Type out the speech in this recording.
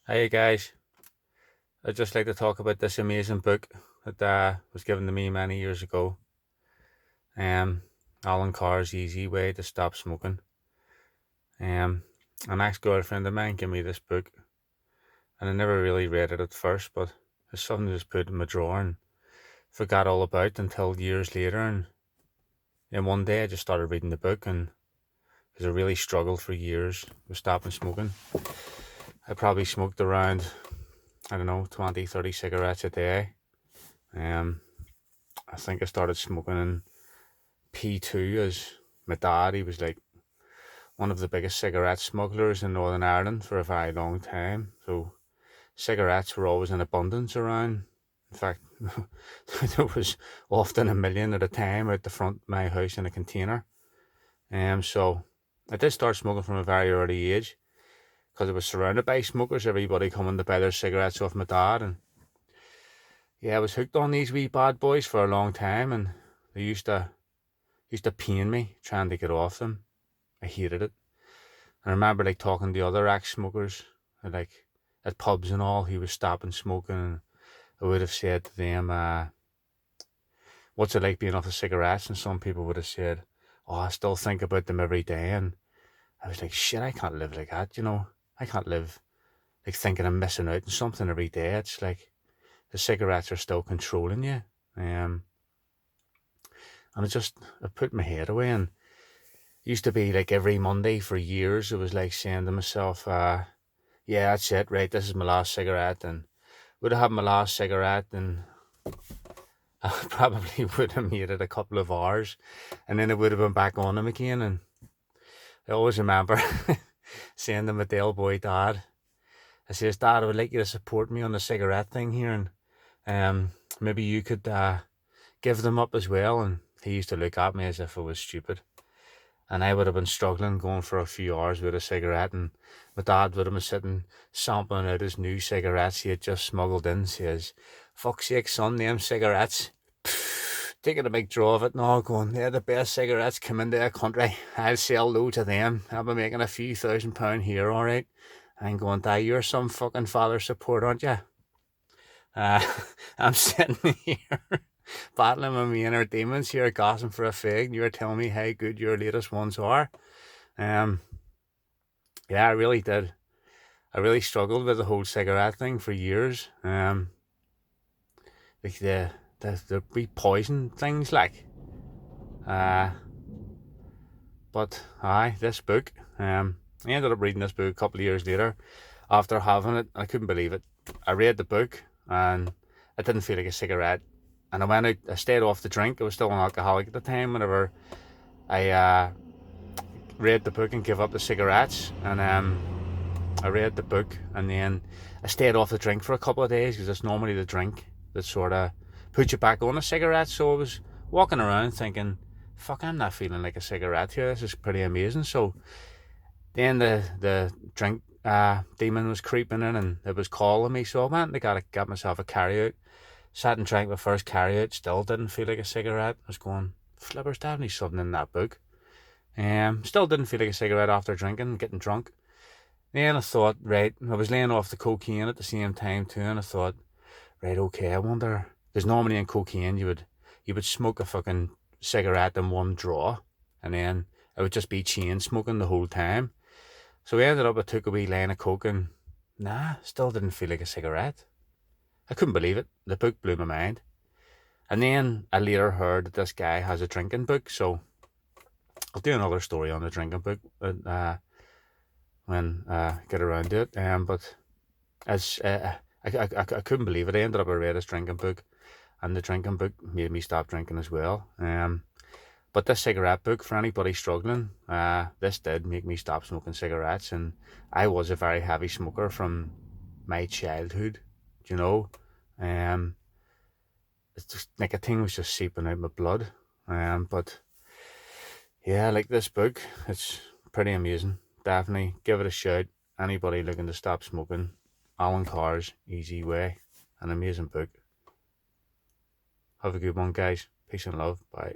Hey guys, I'd just like to talk about this amazing book that was given to me many years ago. Um, Alan Carr's Easy Way to Stop Smoking. Um, an ex-girlfriend of mine gave me this book, and I never really read it at first, but it's something I just put in my drawer and forgot all about until years later. And then one day I just started reading the book, and because I really struggled for years with stopping smoking. I probably smoked around, I don't know, 20, 30 cigarettes a day. Um, I think I started smoking in P2 as my dad. He was like one of the biggest cigarette smugglers in Northern Ireland for a very long time. So cigarettes were always in abundance around. In fact, there was often a million at a time out the front of my house in a container. So I did start smoking from a very early age because I was surrounded by smokers, everybody coming to buy their cigarettes off my dad. And yeah, I was hooked on these wee bad boys for a long time, and they used to pain me trying to get off them. I hated it. I remember like talking to other ex-smokers, like at pubs and all, who was stopping smoking, and I would have said to them, "What's it like being off the cigarettes?" And some people would have said, "Oh, I still think about them every day." And I was like, "Shit, I can't live like that. I can't live like thinking I'm missing out on something every day. It's like the cigarettes are still controlling you." And I put my head away, and it used to be like every Monday for years. It was like saying to myself, yeah, that's it, right? This is my last cigarette, and would have had my last cigarette, and I probably would have made it a couple of hours, and then it would have been back on them again. And I always remember saying to my Dale boy dad, I says, "Dad, I would like you to support me on the cigarette thing here, and maybe you could give them up as well." And he used to look at me as if I was stupid. And I would have been struggling going for a few hours with a cigarette, and my dad would have been sitting sampling out his new cigarettes he had just smuggled in. Says, "Fuck's sake, son, them cigarettes." Taking a big draw of it now, going, "They're the best cigarettes come into the country. I'll sell loads of them. I'll be making a few £1,000 here, all right." I'm going, "Dad, you're some fucking father support, aren't you?" Uh, I'm sitting here battling with my inner demons here, gasping for a fig, and you're telling me how good your latest ones are. Um, yeah, I really did. I really struggled with the whole cigarette thing for years. Like the wee poison things, like. Uh, but this book. I ended up reading this book a couple of years later. After having it, I couldn't believe it. I read the book and it didn't feel like a cigarette. And I went out. I stayed off the drink. I was still an alcoholic at the time. Whenever I read the book and gave up the cigarettes, and I read the book, and then I stayed off the drink for a couple of days because it's normally the drink that sort of puts you back on a cigarette. So I was walking around thinking, "Fuck, I'm not feeling like a cigarette here. This is pretty amazing." So then the drink demon was creeping in, and it was calling me. So I went and got myself a carry out. Sat and drank my first carry out. Still didn't feel like a cigarette. I was going, "Flippers, definitely something in that book." Still didn't feel like a cigarette after drinking, getting drunk. Then I thought, right, I was laying off the cocaine at the same time too, and I thought, right, okay, I wonder, because normally in cocaine you would smoke a fucking cigarette in one draw, and then it would just be chain smoking the whole time. So I took a wee line of coke, and nah, still didn't feel like a cigarette. I couldn't believe it. The book blew my mind. And then I later heard that this guy has a drinking book, so I'll do another story on the drinking book when I get around to it. But as I couldn't believe it. I ended up I read his drinking book, and the drinking book made me stop drinking as well. But this cigarette book, for anybody struggling, this did make me stop smoking cigarettes, and I was a very heavy smoker from my childhood. You know, um, it's just nicotine was just seeping out my blood. But yeah, like this book, it's pretty amazing. Definitely give it a shout. Anybody looking to stop smoking, Alan Carr's Easy Way, an amazing book. Have a good one, guys. Peace and love. Bye.